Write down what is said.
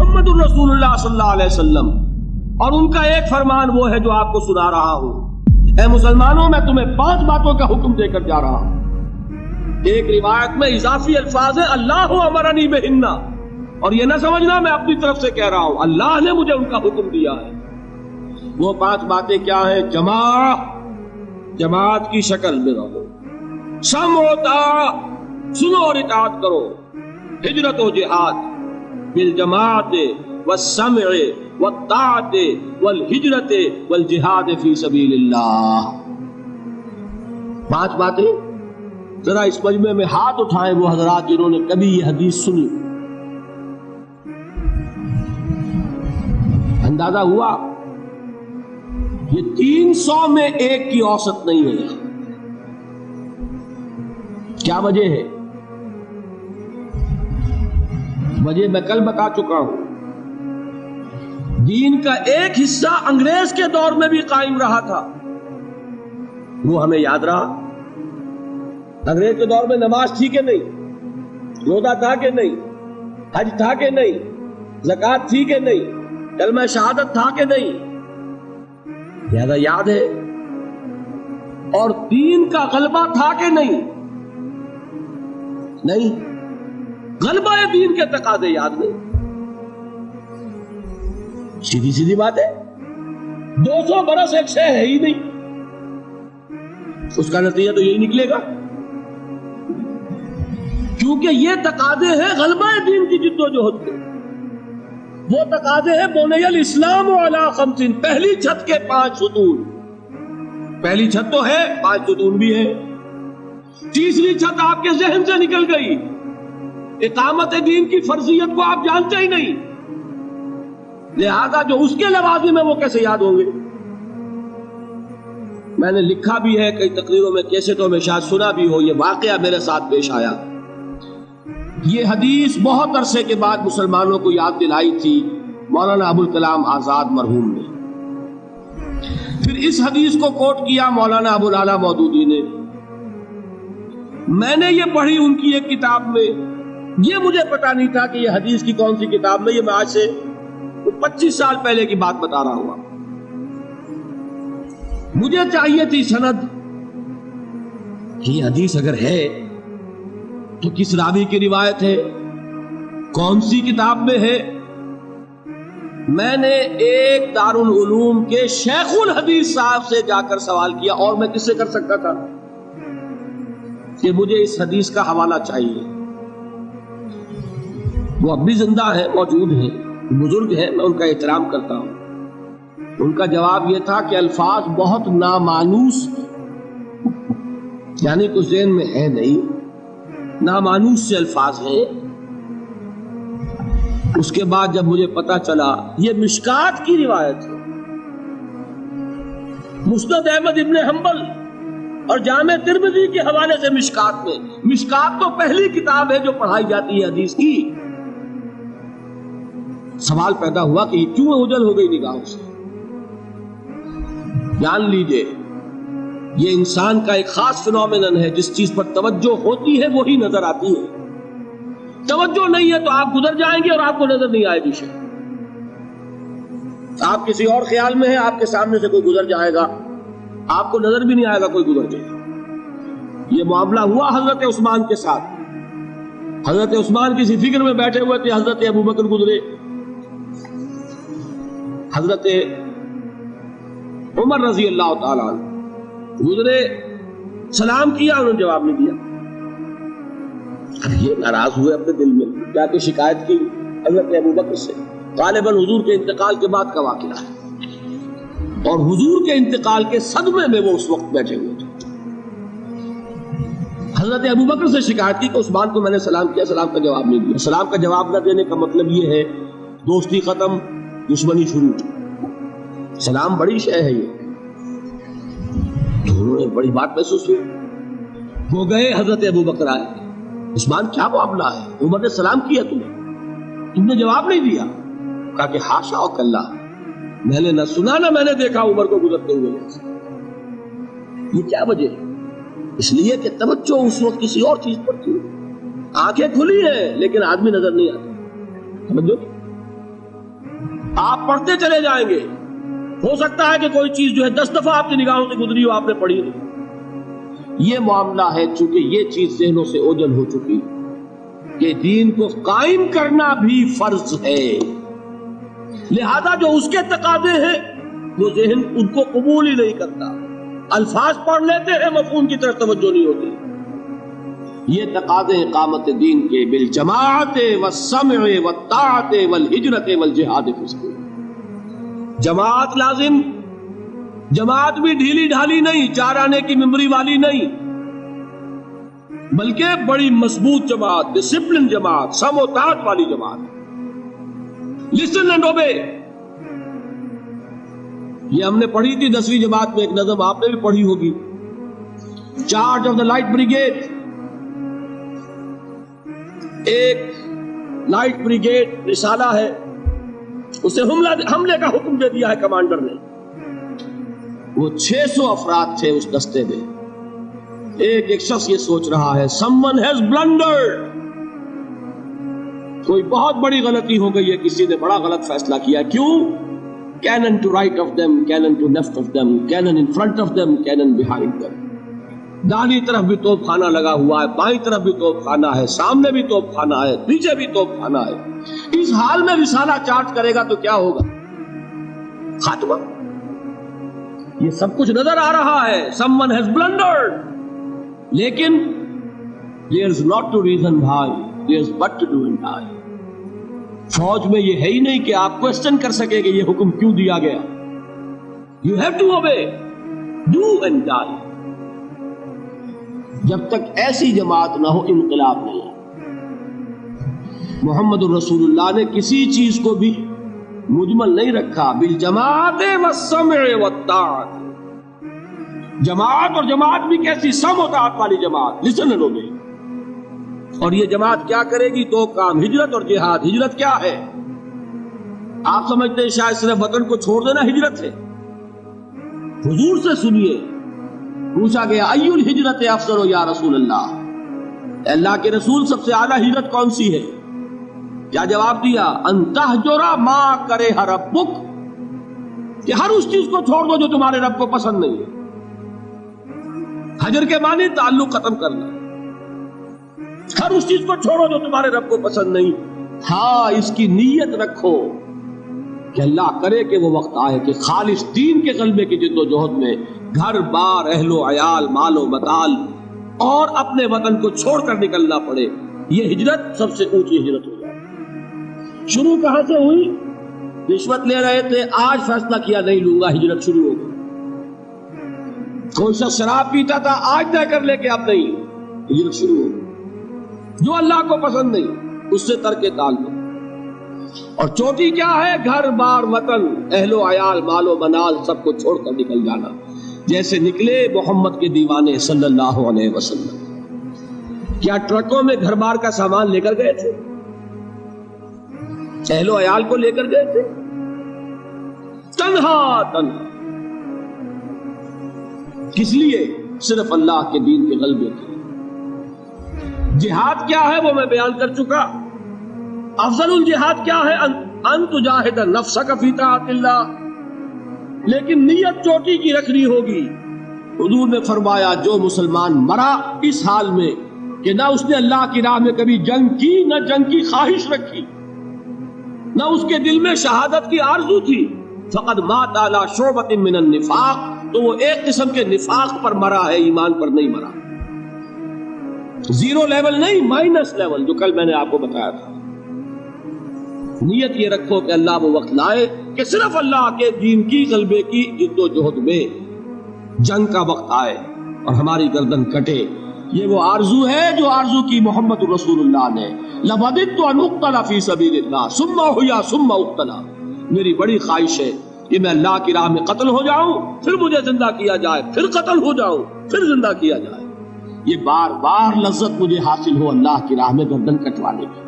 محمد الرسول اللہ صلی اللہ علیہ وسلم، اور ان کا ایک فرمان وہ ہے جو آپ کو سنا رہا ہوں۔ اے مسلمانوں، میں تمہیں 5 باتوں کا حکم دے کر جا رہا ہوں۔ ایک روایت میں اضافی الفاظ ہے اللہ امرنی بہن، اور یہ نہ سمجھنا میں اپنی طرف سے کہہ رہا ہوں، اللہ نے مجھے ان کا حکم دیا ہے۔ وہ 5 باتیں کیا ہیں؟ جماعت کی شکل میں رہو، سمع و طاعت، سنو اور اطاعت کرو، ہجرت و جہاد بالجماعت والسمع والطاعت والہجرت والجہاد فی سبیل اللہ۔ 5 باتیں ذرا اس مجمع میں ہاتھ اٹھائیں وہ حضرات جنہوں نے کبھی یہ حدیث سنی۔ اندازہ ہوا یہ 300 میں ایک کی اوسط نہیں ہے۔ کیا وجہ ہے؟ وجہ میں کل بتا چکا ہوں۔ دین کا ایک حصہ انگریز کے دور میں بھی قائم رہا تھا، وہ ہمیں یاد رہا۔ انگریز کے دور میں نماز تھی کہ نہیں؟ روزہ تھا کہ نہیں؟ حج تھا کہ نہیں؟ زکوٰۃ تھی کہ نہیں؟ کلمہ شہادت تھا کہ نہیں؟ لہذا یاد ہے۔ اور دین کا غلبہ تھا کہ نہیں؟ نہیں، غلبہ دین کے تقاضے یاد نہیں۔ سیدھی سیدھی بات ہے، 200 برس ایک شے ہے ہی نہیں، اس کا نتیجہ تو یہی نکلے گا، کیونکہ یہ تقاضے ہیں غلبہ دین کی جد و جہد کے۔ وہ تقاضے ہیں بنی الاسلام علی 5، پہلی چھت کے 5 ستون۔ پہلی چھت تو ہے، 5 ستون بھی ہے۔ تیسری چھت آپ کے ذہن سے نکل گئی، اقامت دین کی فرضیت کو آپ جانتے ہی نہیں، لہذا جو اس کے لوازم ہیں وہ کیسے یاد ہوں گے؟ میں نے لکھا بھی ہے کئی تقریروں میں، کیسٹوں میں شاید سنا بھی ہو، یہ واقعہ میرے ساتھ پیش آیا۔ یہ حدیث بہت عرصے کے بعد مسلمانوں کو یاد دلائی تھی مولانا ابوالکلام آزاد مرحوم نے۔ پھر اس حدیث کو کوٹ کیا مولانا ابوالعلا مودودی نے۔ میں نے یہ پڑھی ان کی ایک کتاب میں، یہ مجھے پتا نہیں تھا کہ یہ حدیث کی کون سی کتاب میں، یہ میں آج سے 25 سال پہلے کی بات بتا رہا ہوں۔ مجھے چاہیے تھی سند کہ یہ حدیث اگر ہے تو کس راوی کی روایت ہے، کون سی کتاب میں ہے۔ میں نے ایک دارالعلوم کے شیخ الحدیث صاحب سے جا کر سوال کیا، اور میں کس سے کر سکتا تھا، کہ مجھے اس حدیث کا حوالہ چاہیے۔ وہ اب بھی زندہ ہیں، موجود ہیں، بزرگ ہیں، میں ان کا احترام کرتا ہوں۔ ان کا جواب یہ تھا کہ الفاظ بہت نامانوس، یعنی کچھ ذہن میں ہے نہیں، نامانوس سے الفاظ ہیں۔ اس کے بعد جب مجھے پتا چلا یہ مشکات کی روایت ہے، مسند احمد ابن حنبل اور جامع ترمذی کے حوالے سے مشکات میں، مشکات تو پہلی کتاب ہے جو پڑھائی جاتی ہے حدیث کی۔ سوال پیدا ہوا کہ یہ کیوں اوجھل ہو گئی نگاہوں سے؟ جان لیجئے یہ انسان کا ایک خاص فنومینن ہے، جس چیز پر توجہ ہوتی ہے وہی نظر آتی ہے، توجہ نہیں ہے تو آپ گزر جائیں گے اور آپ کو نظر نہیں آئے گی شے۔ آپ کسی اور خیال میں ہیں، آپ کے سامنے سے کوئی گزر جائے گا، آپ کو نظر بھی نہیں آئے گا کوئی گزر جائے گا۔ یہ معاملہ ہوا حضرت عثمان کے ساتھ۔ حضرت عثمان کسی فکر میں بیٹھے ہوئے تھے، حضرت ابوبکر گزرے، حضرت عمر رضی اللہ تعالیٰ عنہ گزرے، سلام کیا، انہوں نے جواب نہیں دیا۔ اب یہ ناراض ہوئے اپنے دل میں، کیا کہ شکایت کی حضرت ابوبکر سے، غالباً حضور کے انتقال کے بعد کا واقعہ ہے، اور حضور کے انتقال کے صدمے میں وہ اس وقت بیٹھے ہوئے تھے۔ حضرت ابوبکر سے شکایت کی کہ عثمان کو میں نے سلام کیا، سلام کا جواب نہیں دیا۔ سلام کا جواب نہ دینے کا مطلب یہ ہے دوستی ختم، دشمنی شروع۔ سلام بڑی شے ہے، یہ دونوں نے بڑی بات محسوس ہوئی۔ وہ گئے، حضرت ابوبکر آئے، عثمان کیا معاملہ ہے؟ عمر نے سلام کیا تم نے جواب نہیں دیا۔ کہا کہ حاشا و کلا، میں نے نہ سنا نہ میں نے دیکھا عمر کو گزرتے ہوئے۔ یہ کیا وجہ ہے؟ اس لیے کہ توجہ اس وقت کسی اور چیز پر تھی، آنکھیں کھلی ہیں لیکن آدمی نظر نہیں آتا۔ سمجھو، آپ پڑھتے چلے جائیں گے، ہو سکتا ہے کہ کوئی چیز جو ہے 10 دفعہ آپ کی نگاہوں سے گزری ہو، آپ نے پڑھی نہیں۔ یہ معاملہ ہے، چونکہ یہ چیز ذہنوں سے اوجھل ہو چکی کہ دین کو قائم کرنا بھی فرض ہے، لہذا جو اس کے تقاضے ہیں وہ ذہن ان کو قبول ہی نہیں کرتا، الفاظ پڑھ لیتے ہیں، مفہوم کی طرف توجہ نہیں ہوتی۔ یہ تقاضے اقامت دین کے بالجماعت والسمع والطاعت والہجرت والجہاد فی سبیل، جماعت لازم، جماعت بھی ڈھیلی ڈھالی نہیں، 4 آنے کی ممبری والی نہیں، بلکہ بڑی مضبوط جماعت، ڈسپلن جماعت، سم و طاعت والی جماعت، لسن اینڈ اوبے۔ یہ ہم نے پڑھی تھی 10ویں جماعت میں ایک نظم، آپ نے بھی پڑھی ہوگی، charge of the light brigade. ایک لائٹ بریگیڈ رسالہ ہے، اسے حملے کا حکم دے دیا ہے کمانڈر نے، وہ 600 افراد تھے اس دستے میں۔ ایک شخص یہ سوچ رہا ہے someone has blundered، کوئی بہت بڑی غلطی ہو گئی ہے، کسی نے بڑا غلط فیصلہ کیا ہے۔ کیوں؟ cannon to right of them, cannon to left of them, cannon in front of them, cannon behind them، داہنی طرف بھی توپ خانہ لگا ہوا ہے، بائیں طرف بھی توپ خانہ ہے، سامنے بھی توپ خانہ ہے، پیچھے بھی توپ خانہ ہے۔ اس حال میں رسالہ چارج کرے گا تو کیا ہوگا؟ خاتمہ۔ یہ سب کچھ نظر آ رہا ہے، someone has blundered، لیکن there's not to reason why، there's but to do and die۔ فوج میں یہ ہے ہی نہیں کہ آپ کوسچن کر سکے کہ یہ حکم کیوں دیا گیا۔ You have to obey، do and die۔ جب تک ایسی جماعت نہ ہو انقلاب نہیں ہے۔ محمد الرسول اللہ نے کسی چیز کو بھی مجمل نہیں رکھا، بالجماعت والسمع والطاعت، جماعت، اور جماعت بھی کیسی؟ سم و طاعت والی جماعت، لسن اینڈ اوبے۔ اور یہ جماعت کیا کرے گی؟ 2 کام، ہجرت اور جہاد۔ ہجرت کیا ہے؟ آپ سمجھتے ہیں شاید صرف وطن کو چھوڑ دینا ہجرت ہے؟ حضور سے سنیے، پوچھا گیا ای الہجرت افضل یا رسول اللہ، اللہ کے رسول سب سے اعلیٰ ہجرت کون سی ہے؟ کیا جواب دیا؟ ان تہجر ما کرے ربک، کہ ہر اس چیز کو چھوڑ دو جو تمہارے رب کو پسند نہیں ہے۔ حجر کے معنی تعلق ختم کرنا، ہر اس چیز کو چھوڑو جو تمہارے رب کو پسند نہیں۔ ہاں، اس کی نیت رکھو کہ اللہ کرے کہ وہ وقت آئے کہ خالص دین کے غلبے کی جد و جہد میں گھر بار، اہل و عیال، مال و متال اور اپنے وطن کو چھوڑ کر نکلنا پڑے۔ یہ ہجرت سب سے اونچی ہجرت ہو جائے۔ شروع کہاں سے ہوئی؟ رشوت لے رہے تھے، آج فیصلہ کیا نہیں لوں گا، ہجرت شروع ہو گئی۔ کوئی شخص شراب پیتا تھا، آج طے کر لے کہ اب نہیں، ہجرت شروع ہو گئی۔ جو اللہ کو پسند نہیں اس سے ترک تعلق۔ اور چوٹی کیا ہے؟ گھر بار، وطن، اہل و عیال، مال و منال سب کو چھوڑ کر نکل جانا، جیسے نکلے محمد کے دیوانے صلی اللہ علیہ وسلم۔ کیا ٹرکوں میں گھر بار کا سامان لے کر گئے تھے؟ اہل و عیال کو لے کر گئے تھے؟ تنہا تنہا، کس لیے؟ صرف اللہ کے دین کے غلبے کے۔ جہاد کیا ہے وہ میں بیان کر چکا۔ افضل الجہاد کیا ہے؟ ان تجاہد نفسک فی طاعت اللہ، لیکن نیت چوٹی کی رکھنی ہوگی۔ حضور نے فرمایا جو مسلمان مرا اس حال میں کہ نہ اس نے اللہ کی راہ میں کبھی جنگ کی، نہ جنگ کی خواہش رکھی، نہ اس کے دل میں شہادت کی آرزو تھی، فقد مات علی شعبۃ من النفاق، تو وہ ایک قسم کے نفاق پر مرا ہے، ایمان پر نہیں مرا۔ 0 لیول نہیں، مائنس لیول، جو کل میں نے آپ کو بتایا تھا۔ نیت یہ رکھو کہ اللہ وہ وقت لائے کہ صرف اللہ کے دین کی غلبے کی جد و جہد میں جنگ کا وقت آئے اور ہماری گردن کٹے۔ یہ وہ آرزو ہے جو آرزو کی محمد رسول اللہ نے، لَوَدِدْتُ أَنْ أُقْتَلَ فِي سَبِيلِ اللَّهِ ثُمَّ أُحْيَا ثُمَّ أُقْتَلَ، میری بڑی خواہش ہے کہ میں اللہ کی راہ میں قتل ہو جاؤں، پھر مجھے زندہ کیا جائے، پھر قتل ہو جاؤں، پھر زندہ کیا جائے۔ یہ بار بار لذت مجھے حاصل ہو اللہ کی راہ میں گردن کٹوانے کی۔